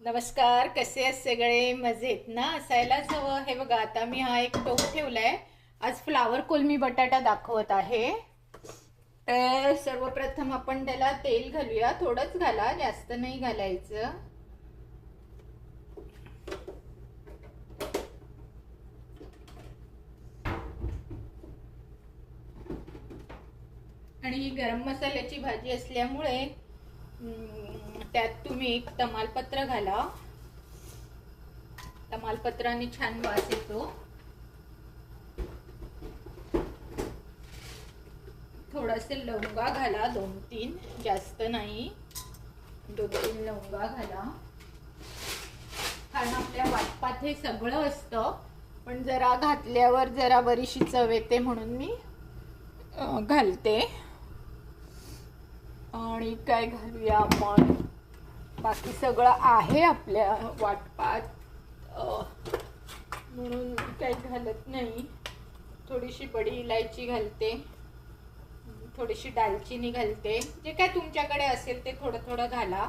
नमस्कार, कसे आहेत सगळे? मजेत ना? असायलाच हवं. हे बघा, आता मी हा एक टोप ठेवलाय. आज फ्लावर कोलमी बटाटा दाखवत आहे. तर सर्वप्रथम आपण त्याला तेल घालूया. थोडंच घाला, जास्त नाही घालायचं. आणि ही गरम मसाल्याची भाजी असल्यामुळे त्यात तुम्ही एक तमालपत्र घाला. तमालपत्राने छान वास येतो. थोडेसे लवंगा घाला, 2-3, जास्त नाही. 2-3 लवंगा घाला. कारण आपल्या वाटपात हे सगळं असतं, पण जरा घातल्यावर जरा बरीशी चव येते म्हणून मी घालते. आणि काय घालूया आपण, बाकी सगळं आहे आपल्या वाटपात, म्हणून काही घालत नाही. थोडीशी बडी इलायची घालते, थोडीशी दालचिनी घालते. जे काय तुमच्याकडे असेल ते थोडं थोडं घाला.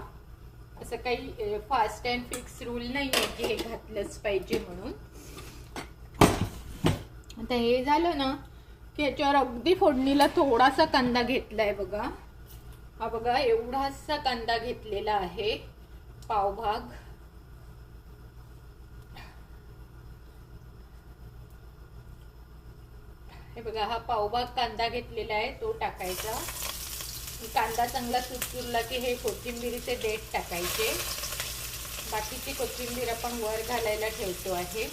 असं काही फास्ट अँड फिक्स रूल नाही आहे की हे घातलंच पाहिजे म्हणून. आता हे झालं ना की ह्याच्यावर अगदी फोडणीला थोडासा कांदा घेतलाय बघा. हा बघा, एवढासा कांदा घेतलेला आहे, पावभाग. हे बघा, हा पावभाग कांदा घेतलेला आहे, तो टाकायचा. कांदा चांगला चुरचुरला की हे कोथिंबीरीचे देठ टाकायचे. बाकीची कोथिंबीर आपण वर घालायला ठेवतो आहे.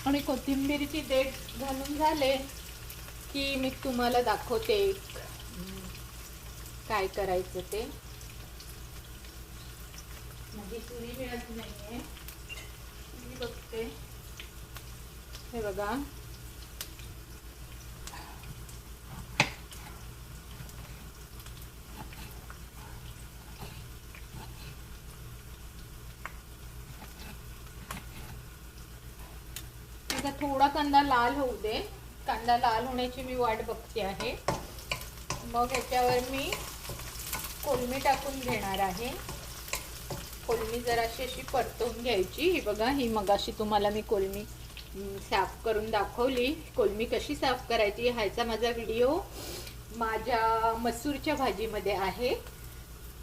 आणि कोथिंबीरची देठ घालून झाले की मी तुम्हाला दाखवते काय करायचं ते. माझी चुरी मिळत नाहीये, मी बघते. हे बघा, थोडा कांदा लाल होऊ दे. कांदा लाल होण्याची मी वाट बघते आहे. मग याच्यावर मी कोलमी टाकून घेणार आहे. कोलमी जराशी अशी परतवून घ्यायची. ही बघा, ही मगाशी तुम्हाला मी कोलमी साफ करून दाखवली. कोलमी कशी साफ करायची ह्याचा माझा व्हिडिओ माझ्या मसूरच्या भाजीमध्ये आहे,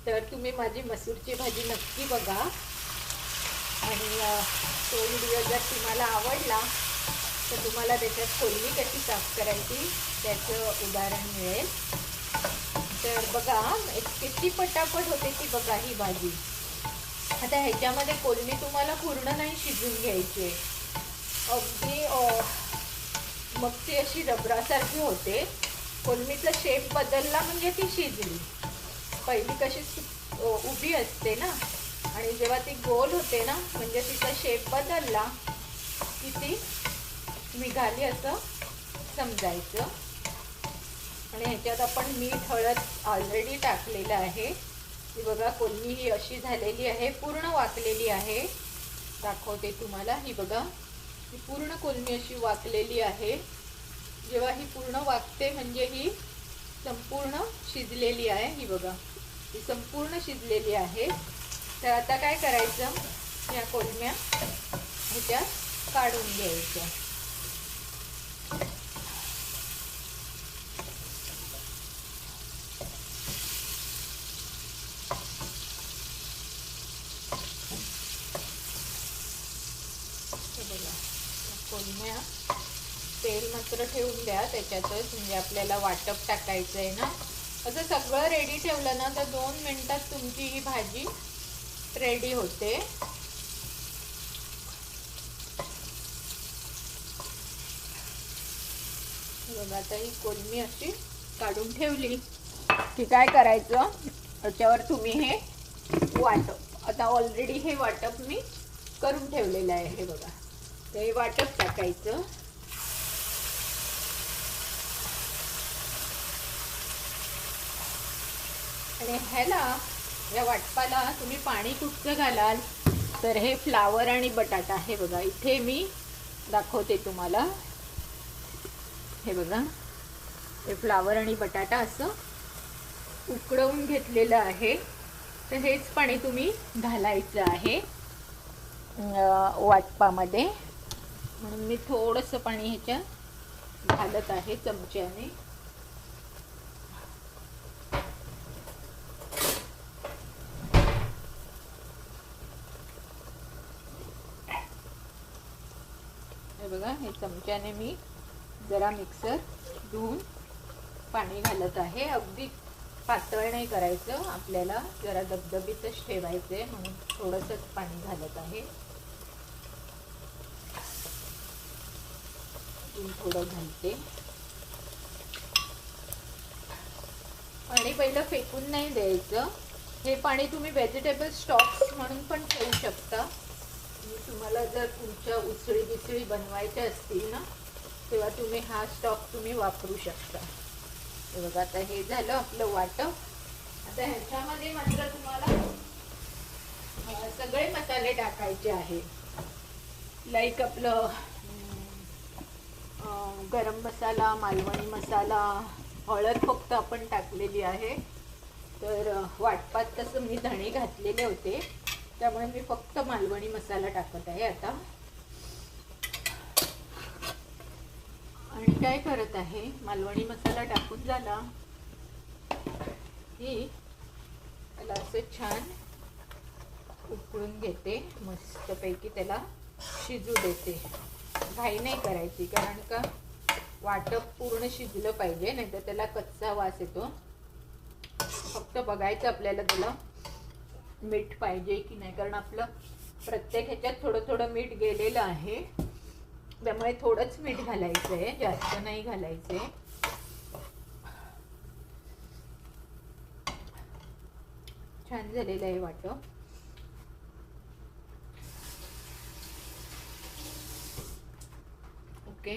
तर तुम्ही माझी मसूरची भाजी नक्की बघा. आणि तो व्हिडिओ जर तुम्हाला आवडला तर तुम्हाला त्याच्यात कोलमी कशी साफ करायची त्याचं उदाहरण मिळेल. तर बघा, किती पटापट होते ती बघा ही भाजी. आता ह्याच्यामध्ये कोलमी तुम्हाला पूर्ण नाही शिजून घ्यायची, अगदी मग ती अशी रबरासारखी होते. कोलमीचा शेप बदलला म्हणजे ती शिजली. पहिली कशी उभी असते ना, आणि जेव्हा ती गोल होते ना म्हणजे तिचा शेप बदलला की ती निघाली असं समजायचं. आणि ह्याच्यात आपण मीठ हळद ऑलरेडी टाकलेलं आहे. ही बघा, कोलमी ही अशी झालेली आहे, पूर्ण वाकलेली आहे. दाखवते तुम्हाला. ही बघा, ही पूर्ण कोलमी अशी वाकलेली आहे. जेव्हा ही पूर्ण वाकते म्हणजे ही संपूर्ण शिजलेली आहे. ही बघा, ही संपूर्ण शिजलेली आहे. तर आता काय करायचं, या कोलम्या ह्याच्यात काढून घ्यायच्या. कोलम्या तेल मात्र ठेवून द्या त्याच्यातच, म्हणजे आपल्याला वाटप टाकायचं आहे ना. असं सगळं रेडी ठेवलं ना तर 2 मिनिटात तुमची ही भाजी रेडी होते. बघा, आता ही कोलमी अशी काढून ठेवली की काय करायचं, त्याच्यावर तुम्ही हे वाटप, आता ऑलरेडी हे वाटप मी करून ठेवलेलं आहे. हे बघा, ते वाटप टाकायचं. आणि ह्याला, या वाटपाला तुम्ही पाणी कुठचं घालाल तर हे फ्लावर आणि बटाटा. हे बघा, इथे मी दाखवते तुम्हाला. हे बघा, हे फ्लावर आणि बटाटा असं उकळवून घेतलेलं आहे. तर हेच पाणी तुम्ही घालायचं आहे वाटपामध्ये. म्हणून मी थोडंसं पाणी ह्याच्यात घालत आहे चमच्याने. हे बघा, हे चमच्याने मी जरा मिक्सर धुवून पाणी घालत आहे. अगदी पातळ नाही करायचं आपल्याला, जरा दबदबीतच ठेवायचं आहे, म्हणून थोडंसंच पाणी घालत आहे. थोडं घालते. पाणी पहिलं फेकून नाही द्यायचं. हे पाणी तुम्ही व्हेजिटेबल स्टॉक्स म्हणून पण ठेवू शकता. तुम्हाला जर तुमच्या उसळी बनवायच्या असतील ना, तेव्हा तुम्ही हा स्टॉक तुम्ही वापरू शकता. हे बघा, आता हे झालं आपलं वाटप. आता ह्याच्यामध्ये मात्र तुम्हाला सगळे मसाले टाकायचे आहे. लाईक आपलं गरम मसाला, मालवणी मसाला, हळद फक्त आपण टाकलेली आहे. तर वाटपात तसं मी धणे घातलेले होते, त्यामुळे मी फक्त मालवणी मसाला टाकत आहे आता. आणि काय करत आहे, मालवणी मसाला टाकून झाला की त्याला असं छान उकळून घेते. मस्तपैकी त्याला शिजू देते. घाई नाही करायची, कारण का वाटप पूर्ण शिजलं पाहिजे, नाही तर त्याला कच्चा वास येतो. फक्त बघायचं आपल्याला त्याला मीठ पाहिजे की नाही, कारण आपलं प्रत्येक ह्याच्यात थोडं थोडं मीठ गेलेलं आहे. त्यामुळे थोडंच मीठ घालायचं आहे, जास्त नाही घालायचे. छान झालेलं आहे वाटप. ओके,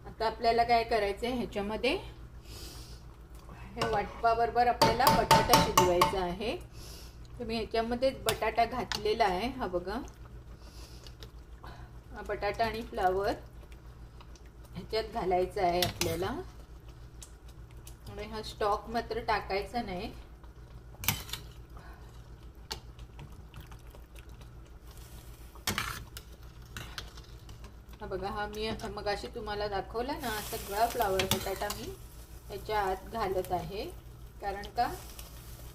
आता आपल्याला काय करायचं आहे, ह्याच्यामध्ये हे वाटपाबरोबर आपल्याला बटाटा शिजवायचा आहे. तर मी ह्याच्यामध्ये बटाटा घातलेला आहे. हा बघा, हा बटाटा आणि फ्लावर ह्याच्यात घालायचा आहे आपल्याला. आणि हा स्टॉक मात्र टाकायचा नाही. हा बघा, हा मी मगाशी तुम्हाला दाखवला ना, सगळा फ्लावर बटाटा मी ह्याच्या आत घालत आहे, कारण का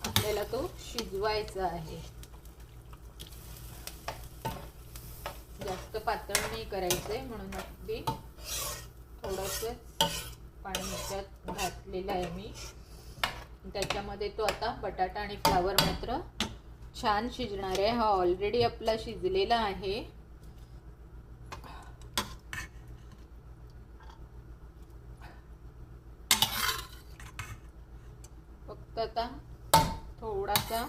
आपल्याला तो शिजवायचा आहे. जास्त पातळ नाही करायचंय, म्हणून अगदी थोडंसं पाणी ह्याच्यात घातलेलं आहे मी. त्याच्यामध्ये तो आता बटाटा आणि फ्लावर मात्र छान शिजणार आहे. हा ऑलरेडी आपला शिजलेला आहे. फक्त आता थोडासा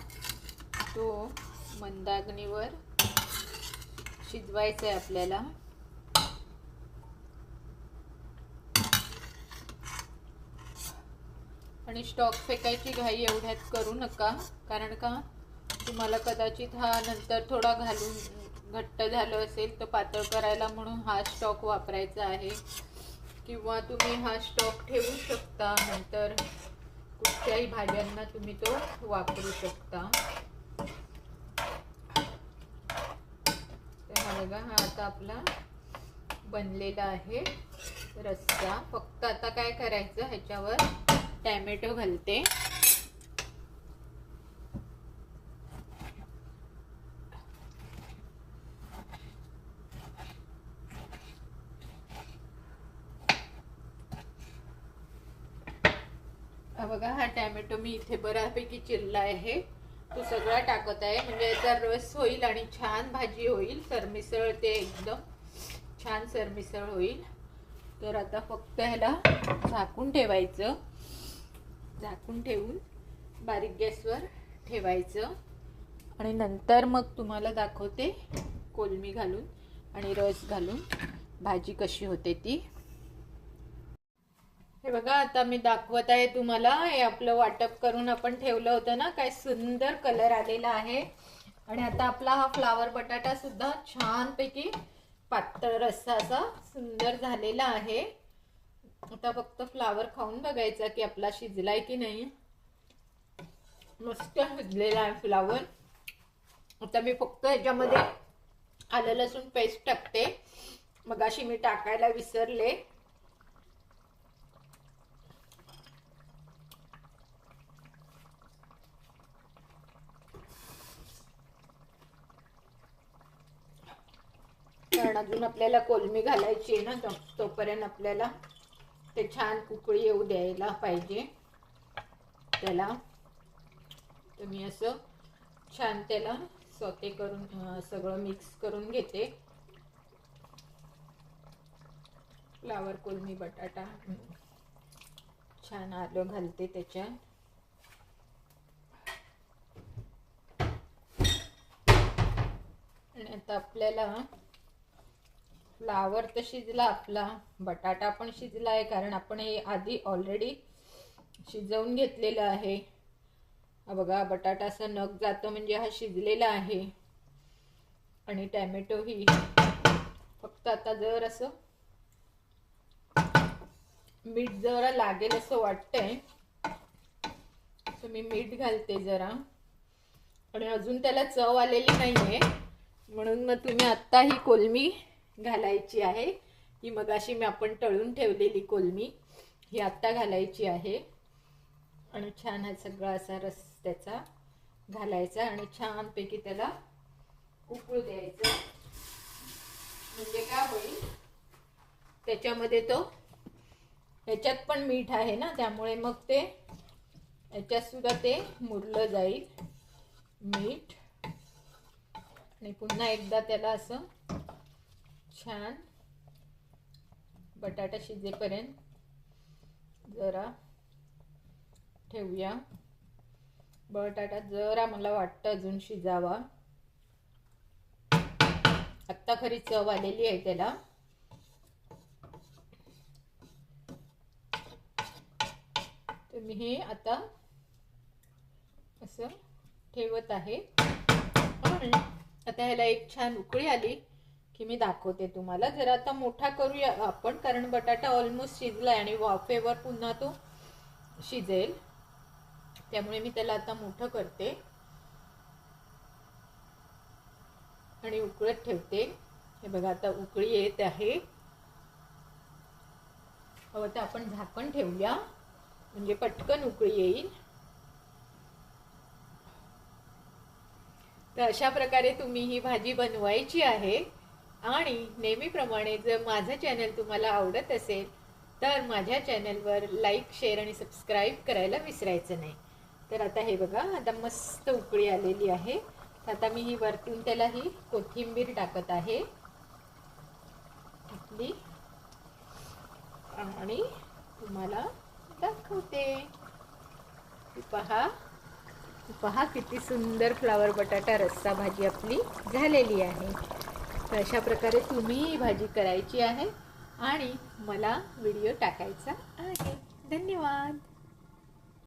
तो मंदाग्नीवर शिजवायचा आहे आपल्याला. आणि स्टॉक फेकायची घाई एवढ्यात करू नका, कारण का तुम्हाला कदाचित हा नंतर थोडा घालून घट्ट झालं असेल तर पातळ करायला, म्हणून हा स्टॉक वापरायचा आहे. किंवा तुम्ही हा स्टॉक ठेवू शकता, नंतर कुठच्याही भाज्यांना तुम्ही तो वापरू शकता. तर हा बघा, हा आता आपला बनलेला आहे रस्सा. फक्त आता काय करायचं, ह्याच्यावर टॅमॅटो घालते. बघा, हा टॅमॅटो मी इथे बऱ्यापैकी चिरला आहे, तो सगळा टाकत आहे. म्हणजे याचा रस होईल आणि छान भाजी होईल, सरमिसळ ते एकदम छान सरमिसळ होईल. तर आता फक्त ह्याला झाकून ठेवायचं. झाकून ठेवून बारीक गॅसवर ठेवायचं. आणि नंतर मग तुम्हाला दाखवते कोलमी घालून आणि रस घालून भाजी कशी होते ती. हे बघा, आता मी दाखवत आहे तुम्हाला. हे आपलं वाटप करून आपण ठेवलं होतं ना, काय सुंदर कलर आलेला आहे. आणि आता आपला हा फ्लावर बटाटा सुद्धा छानपैकी पातळ रस्सा असा सुंदर झालेला आहे. आता फक्त फ्लावर खाऊन बघायचा की आपला शिजलाय की नाही. मस्त शिजलेला आहे फ्लावर. आता मी फक्त ह्याच्यामध्ये आलं लसूण पेस्ट टाकते. मगाशी मी टाकायला विसरले. कारण अजून आपल्याला कोलमी घालायची आहे ना, तोपर्यंत आपल्याला ते छान उकळी येऊ द्यायला पाहिजे त्याला. तर मी असं छान त्याला सॉते करून सगळं मिक्स करून घेते. फ्लावर, कोलमी, बटाटा छान आलं घालते त्याच्यात. आणि आता आपल्याला फ्लावर तर शिजला आपला, बटाटा पण शिजला आहे कारण आपण हे आधी ऑलरेडी शिजवून घेतलेलं आहे. हा बघा, बटाटा असा नग जातो म्हणजे हा शिजलेला आहे. आणि टॅमॅटो ही फक्त आता जर असं मीठ जरा लागेल असं वाटतंय तर मी मीठ घालते जरा. आणि अजून त्याला चव आलेली नाहीये म्हणून मग तुम्ही आत्ता ही कोलमी घालायची आहे. ही मगाशी मी आपण तळून ठेवलेली कोलमी ही आत्ता घालायची आहे. आणि छान हा सगळा असा रस त्याचा घालायचा आणि छानपैकी त्याला उकळू द्यायचं. म्हणजे काय होईल, त्याच्यामध्ये तो ह्याच्यात पण मीठ आहे ना, त्यामुळे मग ते ह्याच्यात सुद्धा ते मुरलं जाईल मीठ. आणि पुन्हा एकदा त्याला असं छान बटाटा शिजेपर्यंत जरा ठेवूया. बटाटा जरा मला वाटतं अजून शिजावा. आत्ता खरी चव आलेली आहे त्याला. तर मी हे आता असं ठेवत आहे. आणि आता ह्याला एक छान उकळी आली की मी दाखवते तुम्हाला. जरा आता मोठा करूया आपण कारण बटाटा ऑलमोस्ट शिजलाय आणि वाफेवर पुन्हा तो शिजेल. त्यामुळे मी त्याला आता मोठं करते आणि उकळत ठेवते. हे बघा आता उकळी येत आहे. आता आपण झाकण ठेवूया म्हणजे पटकन उकळी येईल. तर अशा प्रकारे तुम्ही ही भाजी बनवायची आहे. आणि नेहमीप्रमाणे जर माझं चॅनल तुम्हाला आवडत असेल तर माझ्या चॅनलवर लाईक, शेअर आणि सबस्क्राईब करायला विसरायचं नाही. तर आता हे बघा, आता मस्त उकळी आलेली आहे. आता मी ही वरतून त्याला ही कोथिंबीर टाकत आहे आपली आणि तुम्हाला दाखवते. पहा किती सुंदर फ्लावर बटाटा रस्सा भाजी आपली झालेली आहे. तर अशा प्रकारे तुम्ही ही भाजी करायची आहे आणि मला व्हिडिओ टाकायचा आहे. धन्यवाद.